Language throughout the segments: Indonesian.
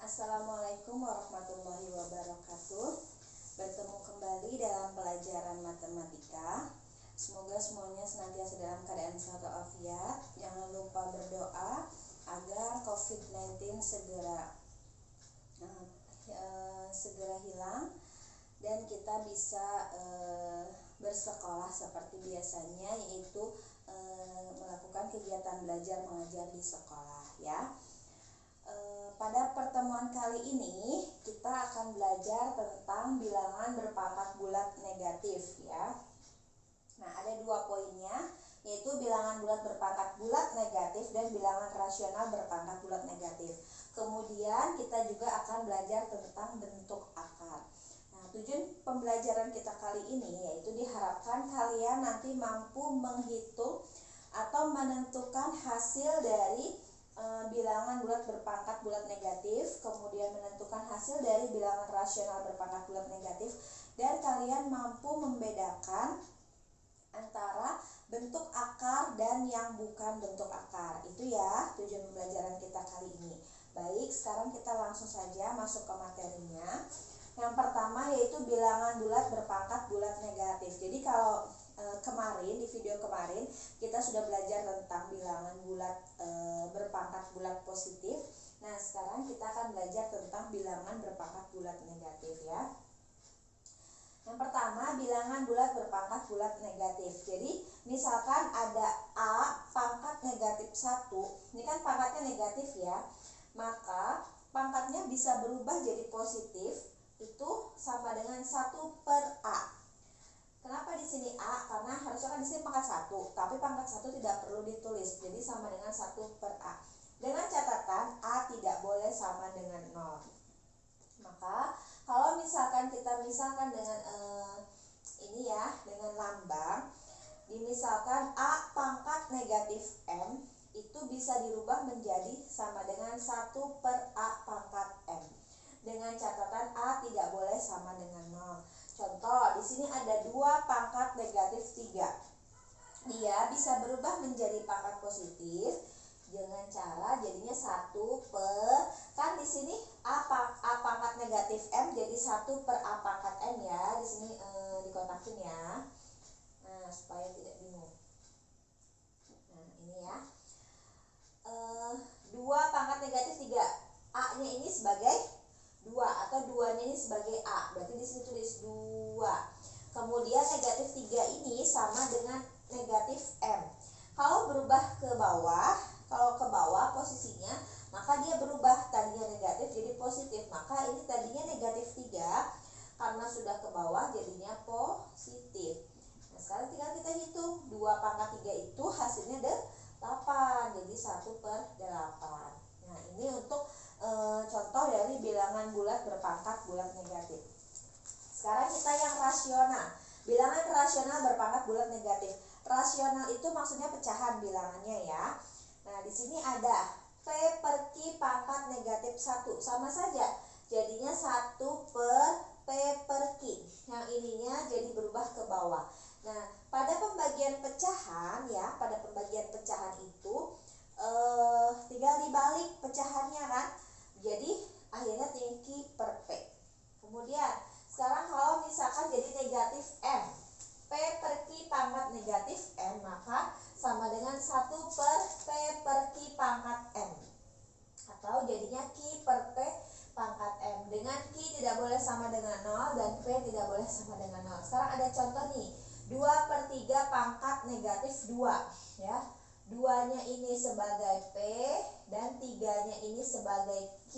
Assalamualaikum warahmatullahi wabarakatuh. Bertemu kembali dalam pelajaran matematika. Semoga semuanya senantiasa dalam keadaan sehat walafiat. Jangan lupa berdoa agar COVID-19 segera hilang dan kita bisa bersekolah seperti biasanya, yaitu melakukan kegiatan belajar mengajar di sekolah ya. Pada pertemuan kali ini kita akan belajar tentang bilangan berpangkat bulat negatif ya. Nah, ada dua poinnya, yaitu bilangan bulat berpangkat bulat negatif dan bilangan rasional berpangkat bulat negatif. Kemudian kita juga akan belajar tentang bentuk akar. Nah, tujuan pembelajaran kita kali ini yaitu diharapkan kalian nanti mampu menghitung atau menentukan hasil dari bilangan bulat berpangkat bulat negatif, kemudian menentukan hasil dari bilangan rasional berpangkat bulat negatif, dan kalian mampu membedakan antara bentuk akar dan yang bukan bentuk akar. Itu ya tujuan pembelajaran kita kali ini. Baik, sekarang kita langsung saja masuk ke materinya. Yang pertama yaitu bilangan bulat berpangkat bulat negatif. Jadi kalau kemarin, di video kemarin kita sudah belajar tentang bilangan bulat berpangkat bulat positif. Nah, sekarang kita akan belajar tentang bilangan berpangkat bulat negatif ya. Yang pertama, bilangan bulat berpangkat bulat negatif. Jadi misalkan ada A pangkat negatif 1, ini kan pangkatnya negatif ya, maka pangkatnya bisa berubah jadi positif, itu sama dengan 1/A. Kenapa di sini A? Karena harusnya kan di sini pangkat 1, tapi pangkat 1 tidak perlu ditulis, jadi sama dengan 1/A. Dengan catatan A tidak boleh sama dengan 0. Maka kalau misalkan kita misalkan dengan ini ya, dengan lambang, dimisalkan A pangkat negatif M itu bisa dirubah menjadi sama dengan 1/A pangkat M. Dengan catatan A tidak boleh sama dengan 0. Contoh, di sini ada 2 pangkat negatif 3. Dia bisa berubah menjadi pangkat positif dengan cara jadinya 1 per, kan di sini A pangkat negatif M jadi 1/A pangkat M ya. Di sini dikotakin ya. Nah, supaya tidak bingung. Nah, ini ya. 2 pangkat negatif 3. A-nya ini sebagai 2 atau 2-nya ini sebagai A. Berarti di sini tulis 2. Kemudian negatif 3 ini sama dengan negatif M. Kalau berubah ke bawah, kalau ke bawah posisinya, maka dia berubah, tadinya negatif jadi positif. Maka ini tadinya negatif 3, karena sudah ke bawah jadinya positif. Nah, sekarang tinggal kita hitung. 2 pangkat 3 itu hasilnya 8. Jadi 1/8. Nah, ini untuk contoh dari bilangan bulat berpangkat bulat negatif. Sekarang kita yang rasional. Bilangan rasional berpangkat bulat negatif. Rasional itu maksudnya pecahan bilangannya ya. Nah, di sini ada P per Q pangkat negatif 1. Sama saja. Jadinya 1 per P per Q. Yang ininya jadi berubah ke bawah. Nah, pada pembagian pecahan ya, pada pembagian pecahan itu tinggal dibalik pecahannya kan. Jadi akhirnya tinggi per P. Kemudian sekarang kalau misalkan jadi negatif M, P per Q pangkat negatif M, maka sama dengan 1 per P per Q pangkat M. Atau jadinya Q per P pangkat M. Dengan Q tidak boleh sama dengan 0 dan P tidak boleh sama dengan 0. Sekarang ada contoh nih, 2/3 pangkat negatif 2 ya. 2-nya ini sebagai P dan 3-nya ini sebagai Q,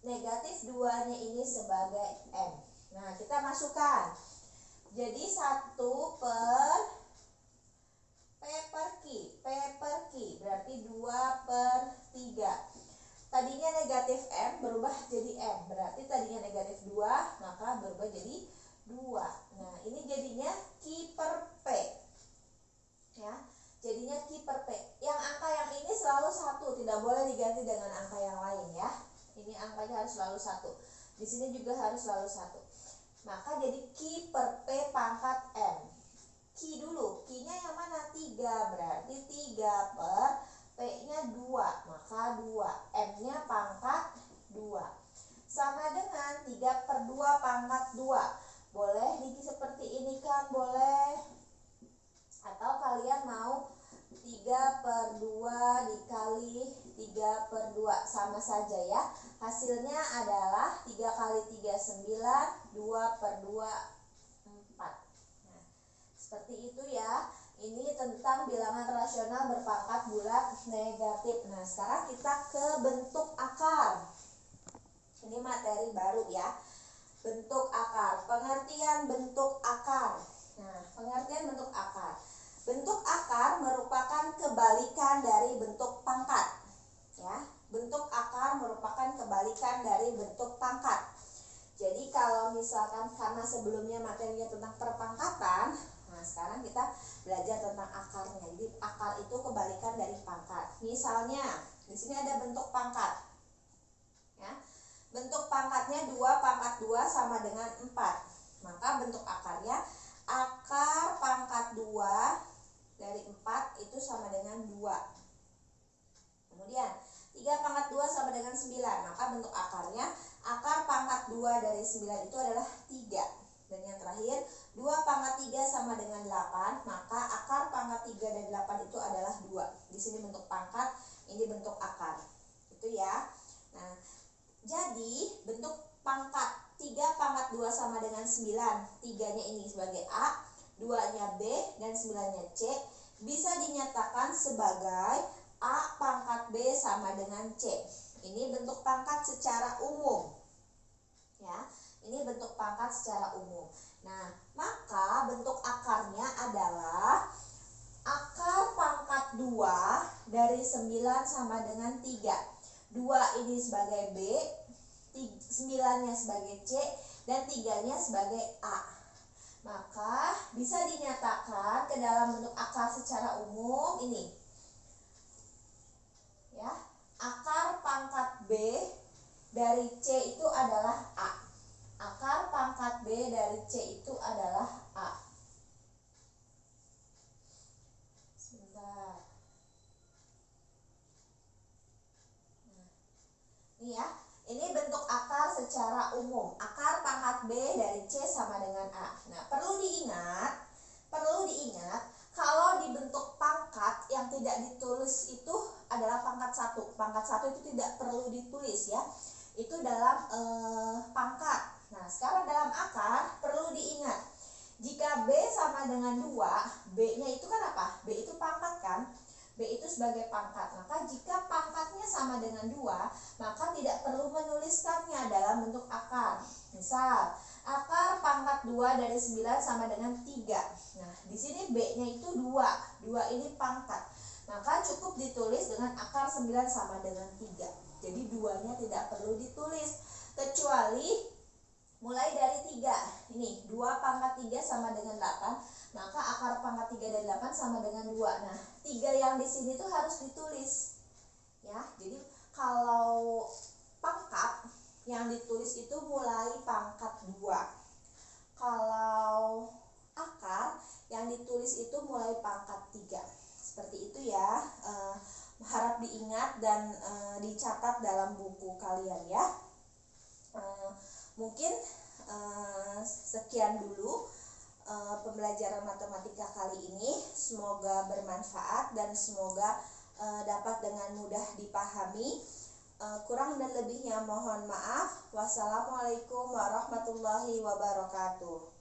negatif 2-nya ini sebagai M. Nah, kita masukkan. Jadi 1 per P per Q. P per Q berarti 2/3. Tadinya negatif M berubah jadi M. Berarti tadinya negatif 2, maka berubah jadi 2. Nah, ini jadinya Q per P. Ya. Jadinya Q per P. Yang angka yang ini selalu 1, tidak boleh diganti dengan angka yang lain ya. Ini angkanya harus selalu 1. Di sini juga harus selalu 1. Maka jadi Q per P pangkat M. Q dulu, Q-nya yang mana? 3, berarti 3 per P-nya 2, maka 2. M-nya pangkat 2. sama dengan 3/2 pangkat 2. Boleh seperti ini kan, boleh. Atau kalian mau 3/2 dikali 3/2, sama saja ya. Hasilnya adalah 3 kali 3 9, 2/2 4. Nah, seperti itu ya. Ini tentang bilangan rasional berpangkat bulat negatif. Nah, sekarang kita ke bentuk akar. Ini materi baru ya. Bentuk akar. Pengertian bentuk akar. Nah, pengertian bentuk akar. Bentuk akar merupakan kebalikan dari bentuk pangkat. Ya, bentuk akar merupakan kebalikan dari bentuk pangkat. Jadi kalau misalkan karena sebelumnya materinya tentang perpangkatan, nah sekarang kita belajar tentang akarnya. Jadi akar itu kebalikan dari pangkat. Misalnya di sini ada bentuk pangkat. Ya. Bentuk pangkatnya 2/2 sama dengan 4. Maka bentuk akarnya akar pangkat 2 dari 4 itu sama dengan 2. Kemudian 3/2 sama dengan 9. Maka bentuk akarnya akar pangkat 2 dari 9 itu adalah 3. Dan yang terakhir 2/3 sama dengan 8. Maka akar pangkat 3 dari 8 itu adalah 2. Di sini bentuk pangkat, ini bentuk akar. Itu ya. Nah, jadi bentuk pangkat 3/2 sama dengan 9. 3-nya ini sebagai A, 2-nya B, dan 9-nya C. Bisa dinyatakan sebagai A pangkat B sama dengan C. Ini bentuk pangkat secara umum. Ya, ini bentuk pangkat secara umum. Nah, maka bentuk akarnya adalah akar pangkat 2 dari 9 sama dengan 3. 2 ini sebagai B, 9-nya sebagai C, dan 3-nya sebagai A. Maka bisa dinyatakan ke dalam bentuk akar secara umum ini. Ya, akar pangkat B dari C itu adalah A. Akar pangkat B dari C itu adalah A. Sebentar. Nah, ini ya. Ini bentuk akar secara umum. Akar pangkat B dari C sama dengan A. Nah, perlu diingat kalau dibentuk pangkat yang tidak ditulis itu adalah pangkat 1. Pangkat 1 itu tidak perlu ditulis ya. Itu dalam pangkat. Nah, sekarang dalam akar perlu diingat. Jika B sama dengan 2, B-nya itu kan apa? B itu pangkat kan? B itu sebagai pangkat. Maka jika pangkatnya sama dengan 2, maka tidak perlu menuliskannya dalam bentuk akar. Misal, akar pangkat 2 dari 9 sama dengan 3. Nah, di sini B-nya itu 2. 2 ini pangkat. Maka cukup ditulis dengan akar 9 sama dengan 3. Jadi 2-nya tidak perlu ditulis. Kecuali mulai dari 3. Ini 2/3 sama dengan 8. Maka akar pangkat 3 dari 8 sama dengan 2. Nah, 3 yang di sini tuh harus ditulis. Ya, jadi kalau pangkat yang ditulis itu mulai pangkat 2. Kalau akar yang ditulis itu mulai pangkat 3. Seperti itu ya. Harap diingat dan dicatat dalam buku kalian ya. Mungkin sekian dulu pembelajaran matematika kali ini. Semoga bermanfaat dan semoga dapat dengan mudah dipahami. Kurang dan lebihnya mohon maaf. Wassalamualaikum warahmatullahi wabarakatuh.